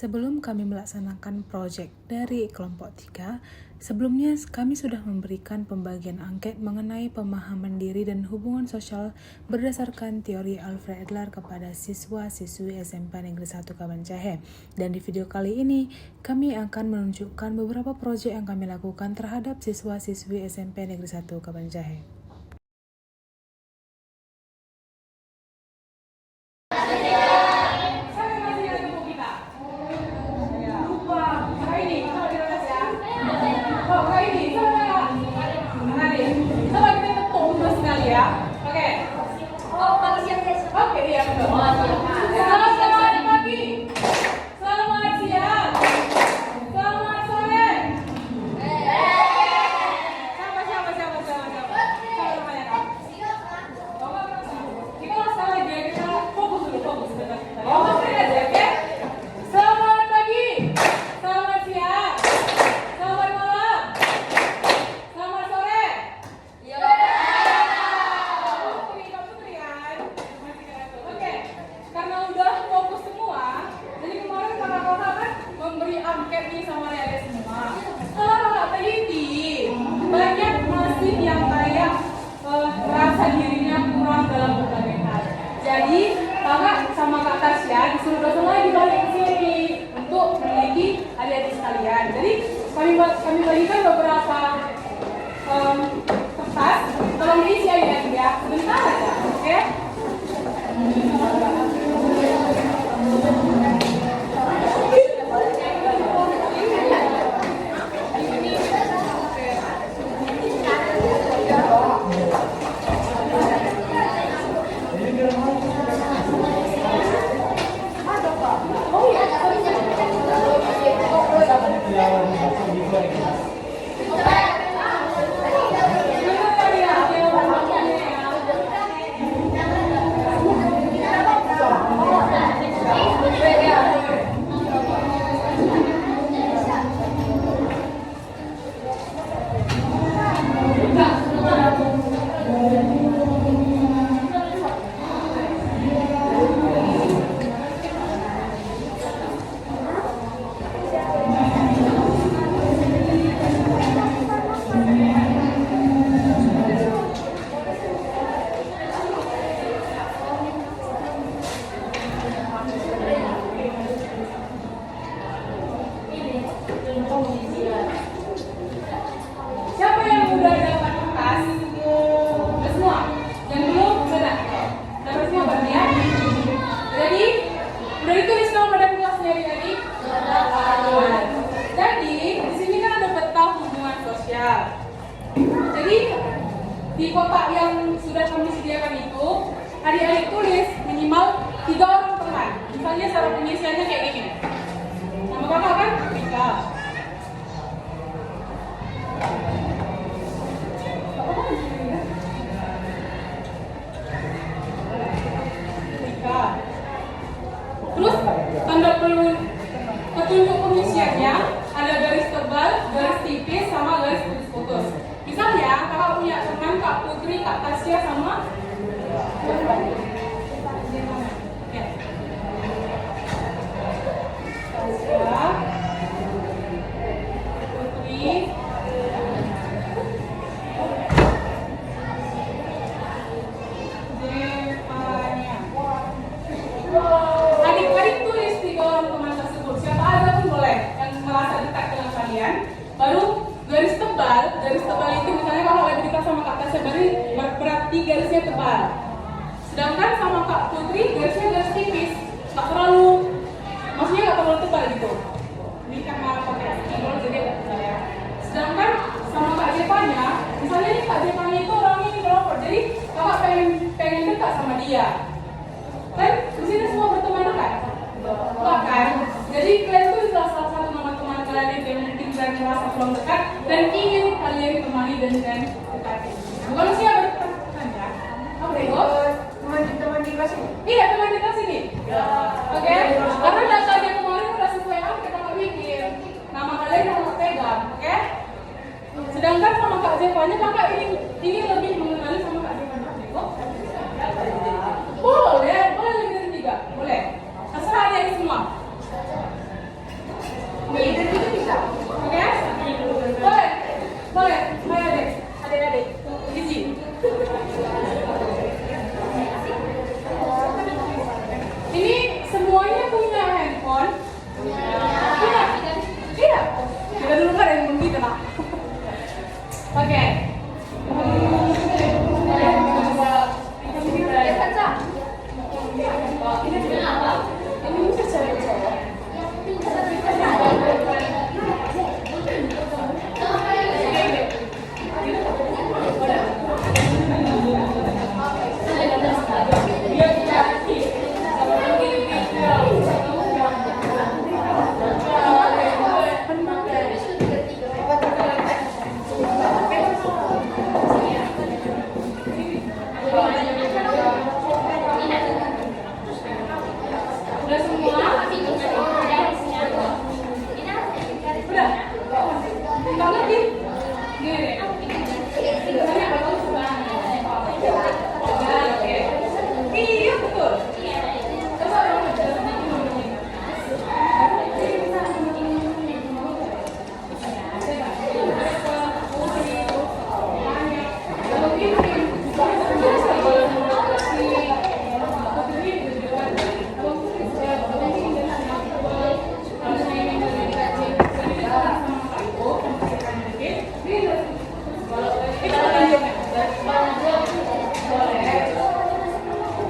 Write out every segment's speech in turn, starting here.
Sebelum kami melaksanakan proyek dari kelompok 3, sebelumnya kami sudah memberikan pembagian angket mengenai pemahaman diri dan hubungan sosial berdasarkan teori Alfred Adler kepada siswa-siswi SMP Negeri 1 Kabanjahe. Dan di video kali ini, kami akan menunjukkan beberapa proyek yang kami lakukan terhadap siswa-siswi SMP Negeri 1 Kabanjahe. Jadi, kakak sama kak Tasya disuruh dosen lagi balik ke sini untuk memiliki adik-adik sekalian. Jadi, kami bagikan beberapa kertas, tolong diisi adik-adik ya, sebentar aja, oke? Siapa yang udah dapat kertas? Udah semua? Yang belum? Sudah? Dapat semua berarti ya? Jadi, udah ditulis nama pada kelasnya adik-adik? Jadi, di sini kan ada peta hubungan sosial. Jadi, di kotak yang sudah kami sediakan itu, adik-adik tulis minimal 3 orang teman. Misalnya cara pengisiannya kayak gini. Nama kakak kan? Rika. Terus tanda petunjuk pengisiannya ada garis tebal, garis tipis, sama garis putus-putus. Misalnya kakak punya teman Kak Putri, Kak Tasya sama Tasya, Putri, adik-adik tulis 3 orang teman tersebut. Siapa aja pun boleh yang merasa dekat dengan kalian. Baru garis tebal itu misalnya kalau lagi dekat sama Kak Tasya berarti garisnya tebal. Sedangkan sama Kak Putri garisnya garis tipis, nggak terlalu, maksudnya nggak terlalu tebal gitu. Ini karena pakai keyboard jadi nggak tebal ya. Sedangkan sama Kak Jepanya, misalnya nih Kak Jepanya itu orangnya introvert, jadi kakak pengen dekat sama dia. Kan di sini semua berteman dekat? Enggak kan? Jadi kalian tuh salah satu nama teman kalian yang mungkin kalian merasa kurang dekat dan ingin kalian temani dan dekati. Bukan sih ya berteman ya? Oke, teman di kelas ini? Iya, teman di kelas ini. Oke? Karena datanya kemarin udah sesuai apa kita nggak bikin. Nama kalian yang harus pegang, oke? Sedangkan sama Kak Jepanya kakak ingin lebih mengenali sama Kak Jepanya. Boleh lebih dari 3, boleh. Terserah dia semua. Oke. Udah semua? Udah? Nggak ngerti? Gini deh. Sebenarnya bakal coba. Oke. Iya betul. Coba dong.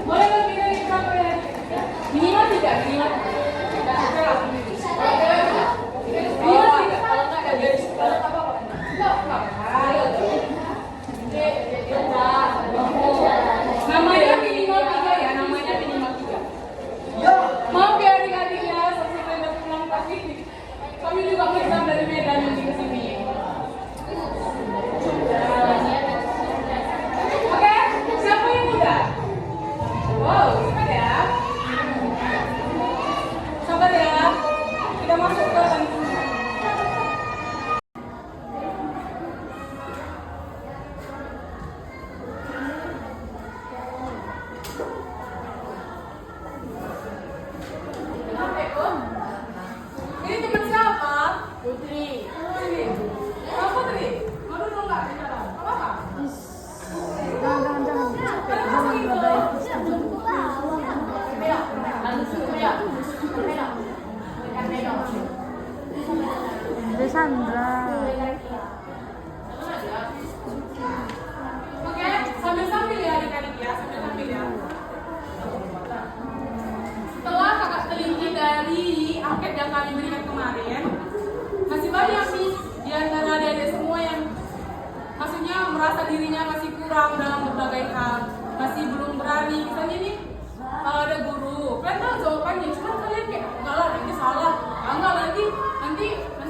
Boleh lebih dari berapa ya? Minimal 3, minimal 3. Namanya minimal 3 ya, namanya minimal 3. Maaf ya adik-adik ya, sesuai dengan pulang tapi kami juga merekam dari Medan yang di sini. Oke, siapa yang muda? Wow, cepat ya. Sabar ya. Kita masuk ke bantuan. Ini teman siapa? Putri. Sini. Oh, Putri. Mau dulu nggak bicara? Apa-apa? Sandra. Oke, sambil-sambil ya adik-adik ya, sambil-sambil ya. Setelah kakak teliti dari angket yang kami berikan kemarin, masih banyak nih di antara adik-adik semua yang maksudnya merasa dirinya masih kurang dalam berbagai hal, masih belum berani. Misalnya nih, kalau ada guru, kalian tahu jawabannya, cuma kalian kayak enggak lah, nanti salah, enggak nanti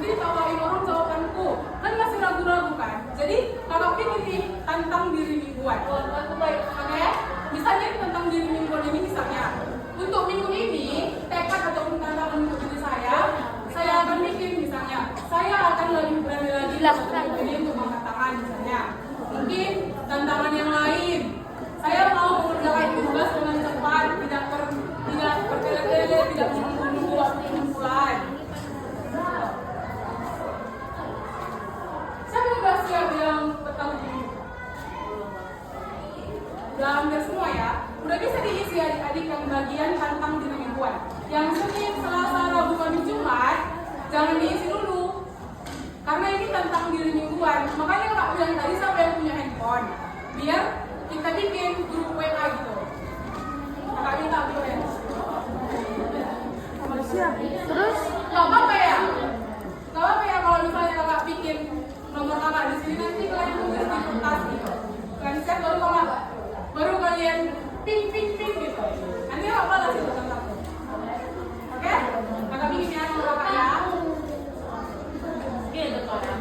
ditawain orang jawabanku, kan masih ragu-ragu kan. Jadi kakak pikir nih, tantang diri mingguan. Oke? Misalnya tentang diri mingguan ini misalnya, untuk minggu ini tekad ataupun tantangan untuk diri saya akan bikin misalnya, saya akan lebih berani lagi untuk ini untuk angkat tangan misalnya. Mungkin tantangan yang lain, saya mau mengerjakan tugas dengan cepat, tidak bertele-tele, tidak menunggu waktu pengumpulan. Siapa udah siap yang bertanggung? Udah hampir semua ya. Udah bisa diisi adik-adik yang bagian tantang diri mingguan. Yang Senin, Selasa, Rabu, Kamis, Jumat jangan diisi dulu. Karena ini tantang diri mingguan. Makanya kakak bilang tadi siapa yang punya handphone, biar kita bikin grup WA gitu. Kakak minta bikin. Siap. Terus Gak apa-apa ya? Gak apa-apa ya kalau misalnya kakak bikin nomor kakak di sini, nanti kalian tulis di kertas gitu. Kalian siap baru kalian ping gitu. Nanti kakak balas itu tentangku. Oke? Kakak bikin ya nomor kakak ya. Oke, betul ya.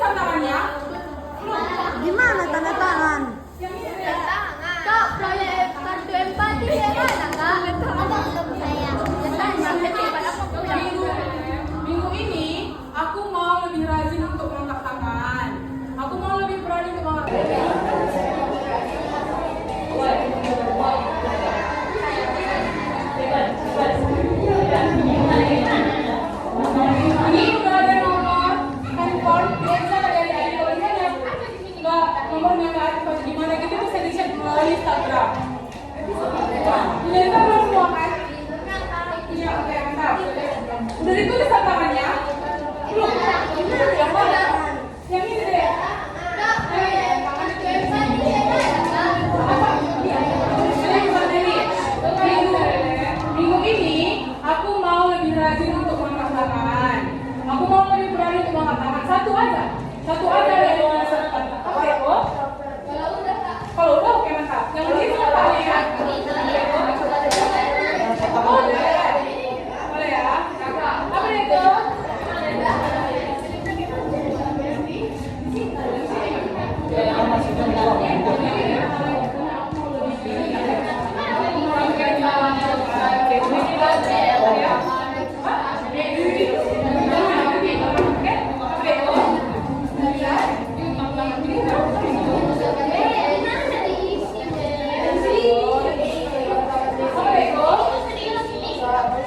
tantangannya? Gimana tanda tangan? Kak, proyek kartu empati ya mana kak? Ada belum saya? Minggu ini aku mau lebih rajin untuk mengangkat tangan. Aku mau lebih berani untuk mengangkat ini udah ada nomor handphone, biasa dari adik kalau misalnya nggak nomornya nggak aktif gimana gitu bisa dicek melalui Instagram. Ini Instagram semua kan? Iya, oke, mantap. Udah ditulis tantangannya? Belum? Yang mana? Yang ini deh. Minggu ini aku mau lebih rajin untuk mengangkat tangan. Aku mau lebih berani untuk mengangkat tangan. Satu aja dari masyarakat. Apa ya kok? Kalau udah oke mantap. Yang ini apa ya? Boleh ya? Apa itu?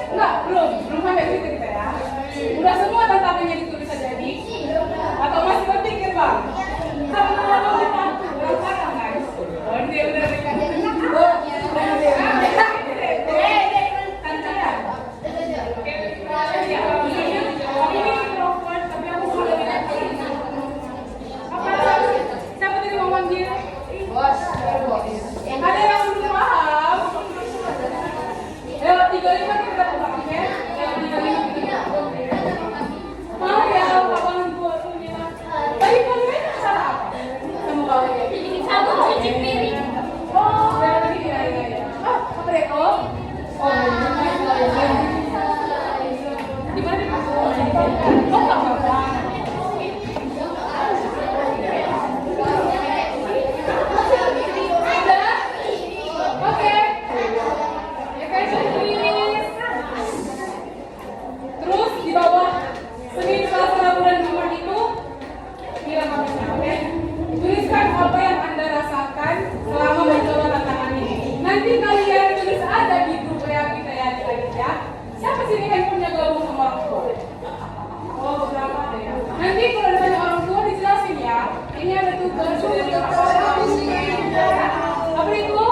Enggak, belum sampai situ kita ya. Udah semua tantangannya ditulis aja di atau masih berpikir bang? Sama sekarang kan? Oh dia udah siapa tadi mau manggil? Bos. Ada yang belum paham? Lewat 35 kita pulang, oke? Lewat 35 kita pulang. Maaf ya, lapangan gua punya. Tadi kalian acara apa? Sama kalian? Aku cuci piring. Oh, iya. Ah, apa deh, oh? Di mana? Oh, tak apa-apa. Oke. Ya guys, please. Terus di bawah Senin, Selasa, Rabu dan Jumat itu bilang apa oke? Tuliskan apa yang Anda rasakan selama mencoba tantangan ini. Nanti kalian tulis ada di grup WA kita ya adik-adik ya. Siapa sih ini handphonenya gabung sama orang tua? Oh, beberapa ada ya. Nanti kalau ditanya orang tua dijelasin ya. Ini ada tugas dari apa itu?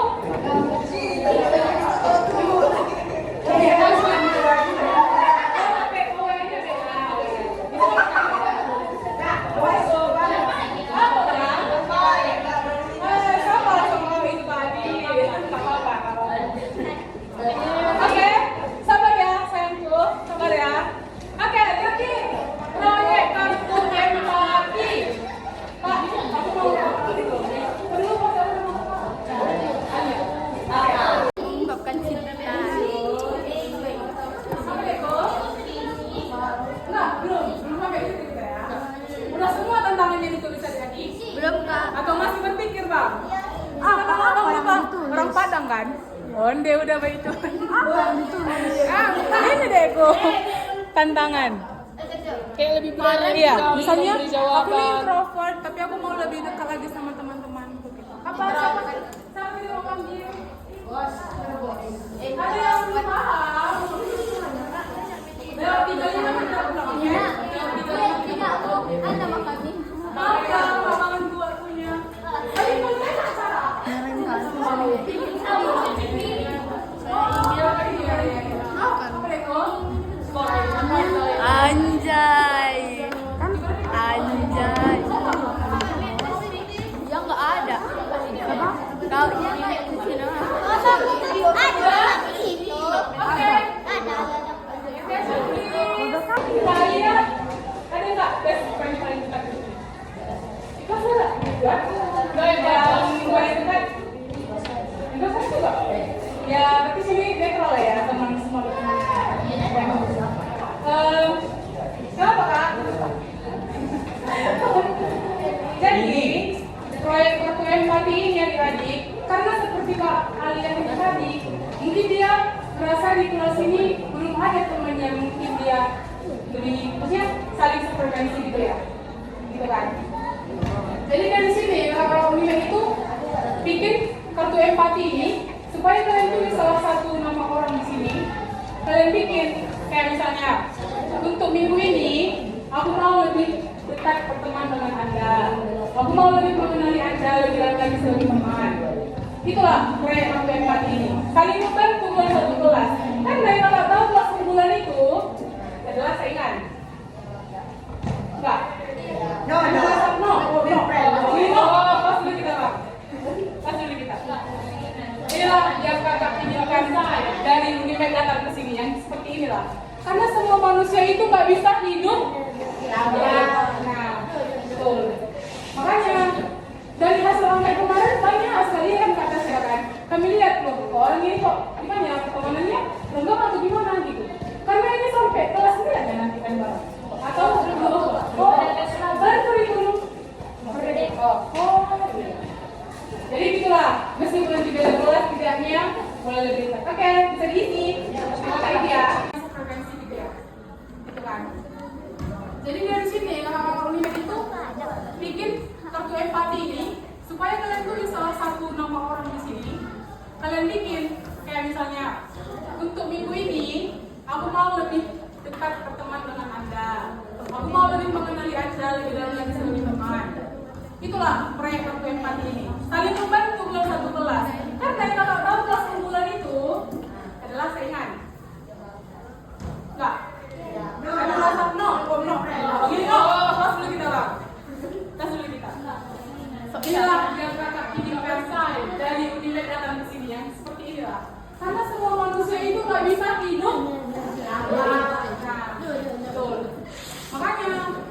Oke, sabar ya sayangku, sabar ya. Oke, jadi proyek kartu empati. Pak, aku mau perlu Ungkapkan cinta. Nah, belum sampai situ kita ya. Udah semua tantangannya ditulis tadi. Belum kak. Atau masih berpikir bang? Apa yang ditulis? Orang Padang kan? Onde udah baik itu. Apa yang ditulis? Ini deh aku tantangan. Kayak lebih berani Iya, dalam misalnya memberi aku jawaban. ini introvert, tapi aku mau lebih dekat lagi sama teman-temanku. Apa siapa yang mau panggil? Bos. Ada yang belum paham? Lewat 35 kita pulang, oke? Tidak, Anda makan ini. Maaf ya, lapangan dua punya. Tadi mulai acara. Anjay. Anjay. Ya nggak ada. Apa? Kau ini di sini. Oke. Kalian ada nggak best friend paling dekat di sini? Itu ada? Dua yang paling dekat. Itu kan mungkin dia merasa di kelas ini belum ada teman yang mungkin dia maksudnya saling sefrekuensi gitu ya, gitu kan. Jadi dari sini kakak Unime itu bikin kartu empati ini supaya kalian tulis salah satu nama orang di sini. Kalian bikin kayak misalnya untuk minggu ini aku mau lebih dekat berteman dengan Anda. Aku mau lebih mengenali Anda lebih lagi sebagai teman. Itulah proyek kartu empati ini. Saling membantu kelas satu kelas. Kan dari kakak tahu kelas unggulan itu adalah saingan. Enggak. No. Pas dulu kita Pak. Inilah yang kakak pinjamkan dari Unime datang ke sini yang seperti inilah. Karena semua manusia itu nggak bisa hidup. Nah, betul. Makanya dari hasil angket kemarin banyak sekali kan kata saya kan. Kami lihat loh, orang ini kok gimana ya pertemanannya lengkap atau gimana gitu. Karena ini sampai kelas 9 ya nanti kan bareng. Atau baru kurikulum. Jadi gitulah, meskipun di beda kelas tidaknya boleh lebih dekat. Oke, bisa diisi. Pakai dia. Frekuensi gitu ya. Gitu kan. Jadi dari sini kakak Unime itu bikin kartu empati ini supaya kalian tulis salah satu nama orang di sini. Kalian bikin kayak misalnya untuk minggu ini aku mau lebih dekat berteman dengan Anda. Aku mau lebih mengenali Anda lebih dalam lagi sebagai teman. Itulah proyek kartu empati ini. Saling membantu kelas satu kelas. Kan dari kakak tahu kelas unggulan itu adalah saingan. Enggak? Ada rasa no. Ini kelas dulu kita Bang. Kelas dulu kita. Inilah yang kakak pinjamkan dari Unime datang ke sini yang seperti inilah. Karena semua manusia itu nggak bisa hidup. Betul. Makanya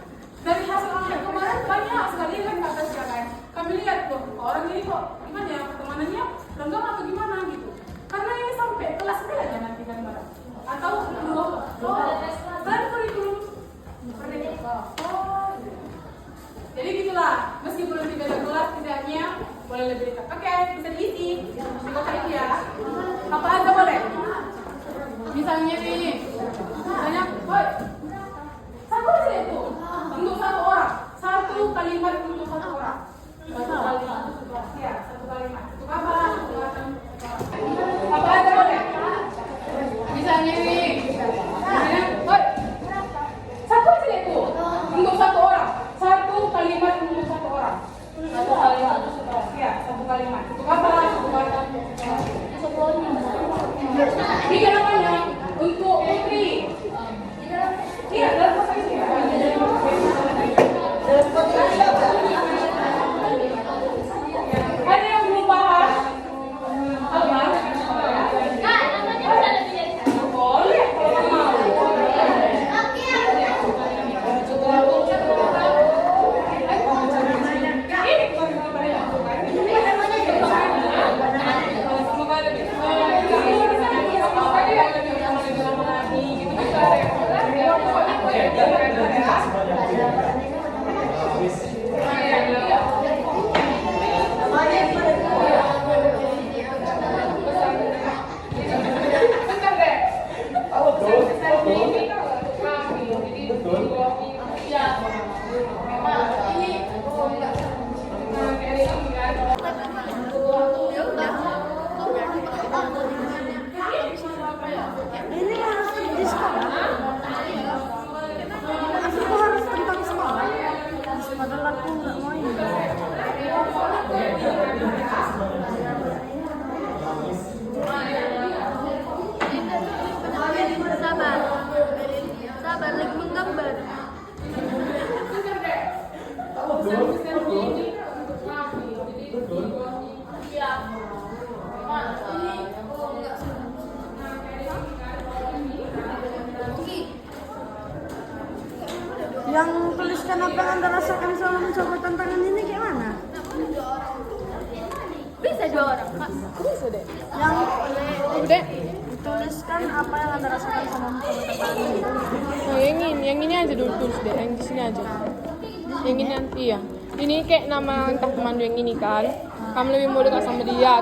dari hasil angket kemarin banyak sekali kan kata siapa. Kami lihat loh, orang ini kok gimana ya pertemanannya lengkap atau gimana gitu. Karena ini sampai kelas 9 aja nanti kan bareng. Atau baru kurikulum. Jadi gitulah, meskipun di beda kelas tidaknya boleh lebih dekat. Oke, bisa diisi. Pakai dia. Apa aja boleh? Misalnya ini. Misalnya, satu aja itu untuk satu orang. Satu kalimat untuk satu orang. Satu kalimat. Ya, satu kalimat. Untuk apa? Apa aja boleh? Misalnya ini. Misalnya, satu aja itu untuk satu orang. Satu kalimat untuk satu orang. Satu kalimat untuk satu orang. Ya, satu kalimat. Untuk apa? Ini namanya untuk putri. Iya, dalam bahasa ini. Ada yang belum paham? Apa? Kak, namanya bisa lebih dari satu. Boleh, kalau mau. Ini harus di sekolah. Aku harus tentang sekolah. Padahal aku nggak mau ini. Sabar lagi menggambar. Yang tuliskan apa yang Anda rasakan selama mencoba tantangan ini kayak mana? Bisa 2 orang, Kak. Bisa deh. Yang Udah. dituliskan apa yang Anda rasakan selama mencoba tantangan ini? Oh, yang ini aja dulu tulis deh, yang di sini aja. Yang ini nanti ya. Ini kayak nama entah teman yang ini kan. Kamu lebih mau dekat sama dia.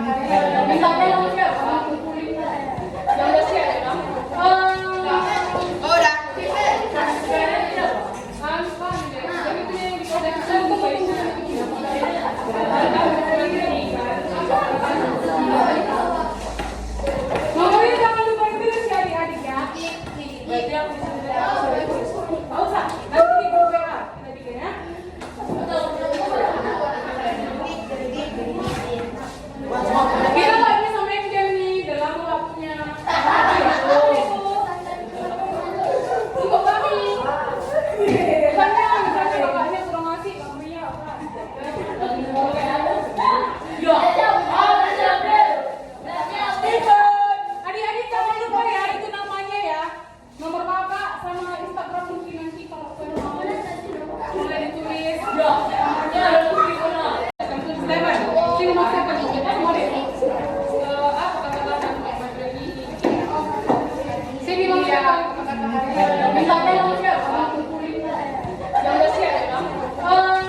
Misalnya lo siap, kumpulin yang udah siap ya kan? Udah. Ngomongin jangan lupa Inggris ya adik-adik ya. Berarti aku bisa nggak usah, nanti di grup WA kita bikin ya. Kita nggak bisa main game nih dalam waktunya. Cukup kami. Misalnya kakaknya kurang ngasih, kamunya apa? Ya. Adik-adik jangan lupa ya, itu namanya ya. Nomor kakak sama Instagram mungkin nanti kalau mau boleh ditulis. Ya. Sini mas siapa nih? Semua deh. Apa kata-kata lagi? Sini mas siapa? Misalnya lo siapa? Kumpulin yang udah siap ya kan? Udah.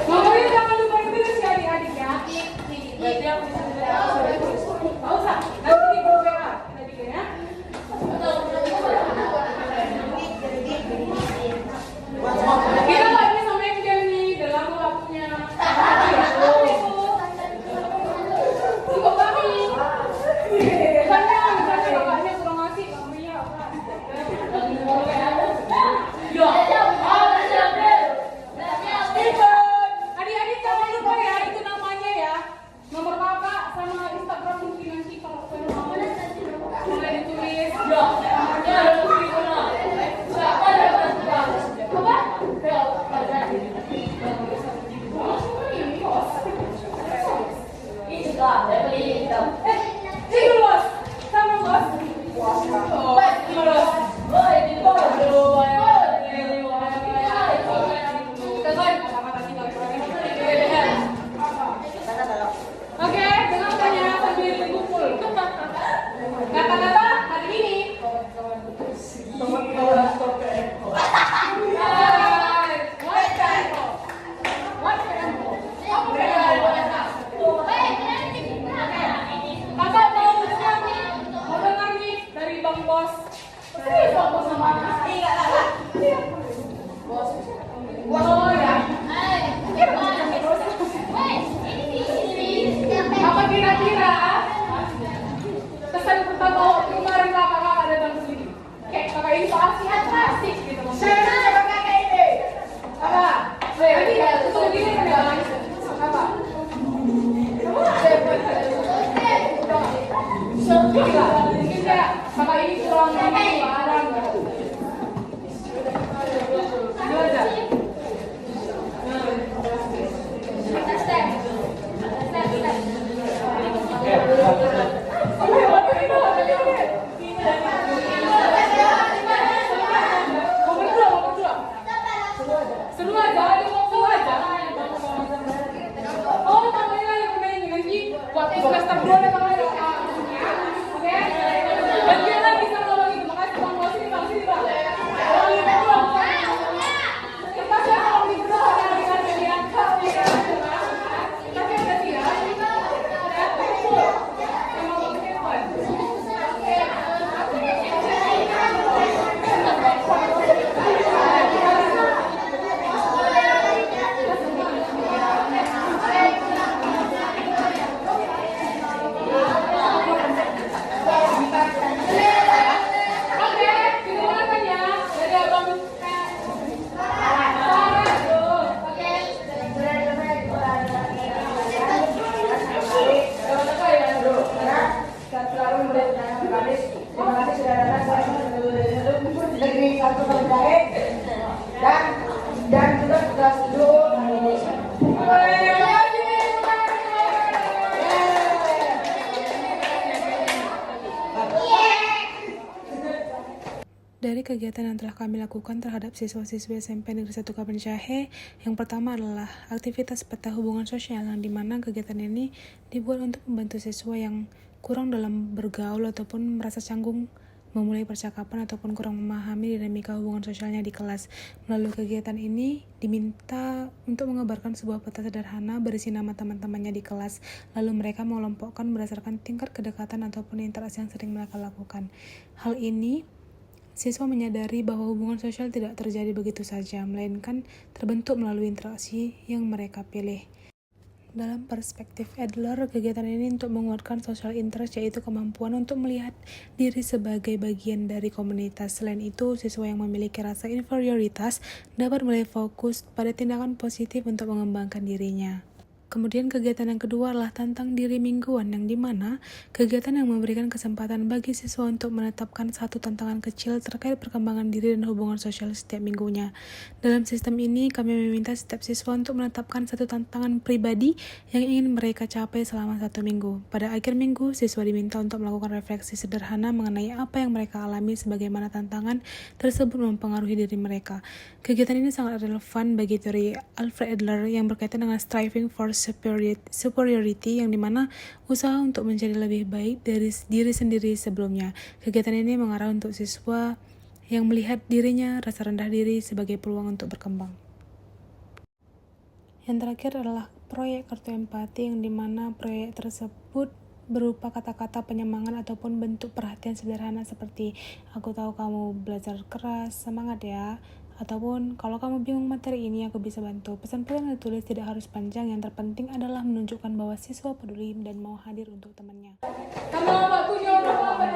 Ngomongin jangan lupa Inggris ya adik-adik ya. Berarti aku bisa nggak usah, nanti di grup WA kita bikin ya. Kita nggak bisa main game nih dalam waktunya. Cukup kami. Misalnya kakaknya kurang ngasih, kamunya apa? Ya. Adik-adik jangan lupa ya, itu namanya ya. Nomor kakak sama Instagram mungkin nanti kalau mau boleh ditulis. Ya. Sini bos, sama bos. Oke, dengarkannya sambil kumpul. Kata-kata hari ini. Kakak mau dengar nih dari Bang Bos. Bang Bos sama Bos. Oh ya. Apa kira-kira kesan pertama waktu kemarin kakak datang ke sini? Kayak kakak ini so asik gitu. Saya kakak ini. Apa? Nanti ya, tunggu gini kan ya. Apa? Mungkin kayak kakak ini kurang barang. Gimana? Seru aja, ada ngomong aja. Oh, namanya yang main nanti waktu semester 2 ada kakak oke? Dan dia lagi sama bang itu, makasih bang Bos ini bang, sini bang. Bang itu bang. Kita siapa kalau di grup ada adik-adik yang tapi ada siap. dan juga kelas 2 Indonesia. Dari kegiatan yang telah kami lakukan terhadap siswa-siswi SMP Negeri 1 Kapan Jahe, yang pertama adalah aktivitas peta hubungan sosial, yang dimana kegiatan ini dibuat untuk membantu siswa yang kurang dalam bergaul ataupun merasa canggung memulai percakapan ataupun kurang memahami dinamika hubungan sosialnya di kelas. Melalui kegiatan ini diminta untuk mengabarkan sebuah peta sederhana berisi nama teman-temannya di kelas, lalu mereka mengelompokkan berdasarkan tingkat kedekatan ataupun interaksi yang sering mereka lakukan. Hal ini siswa menyadari bahwa hubungan sosial tidak terjadi begitu saja, melainkan terbentuk melalui interaksi yang mereka pilih. Dalam perspektif Adler, kegiatan ini untuk menguatkan social interest, yaitu kemampuan untuk melihat diri sebagai bagian dari komunitas. Selain itu, siswa yang memiliki rasa inferioritas dapat mulai fokus pada tindakan positif untuk mengembangkan dirinya. Kemudian kegiatan yang kedua adalah tantang diri mingguan, yang dimana kegiatan yang memberikan kesempatan bagi siswa untuk menetapkan satu tantangan kecil terkait perkembangan diri dan hubungan sosial setiap minggunya. Dalam sistem ini, kami meminta setiap siswa untuk menetapkan satu tantangan pribadi yang ingin mereka capai selama 1 minggu. Pada akhir minggu, siswa diminta untuk melakukan refleksi sederhana mengenai apa yang mereka alami, sebagaimana tantangan tersebut mempengaruhi diri mereka. Kegiatan ini sangat relevan bagi teori Alfred Adler yang berkaitan dengan striving for superiority, yang dimana usaha untuk menjadi lebih baik dari diri sendiri sebelumnya. Kegiatan ini mengarah untuk siswa yang melihat dirinya rasa rendah diri sebagai peluang untuk berkembang. Yang terakhir adalah proyek kartu empati, yang dimana proyek tersebut berupa kata-kata penyemangat ataupun bentuk perhatian sederhana seperti aku tahu kamu belajar keras, semangat ya, ataupun kalau kamu bingung materi ini aku bisa bantu. Pesan-pesan yang ditulis tidak harus panjang, yang terpenting adalah menunjukkan bahwa siswa peduli dan mau hadir untuk temannya. Sama waktunya orang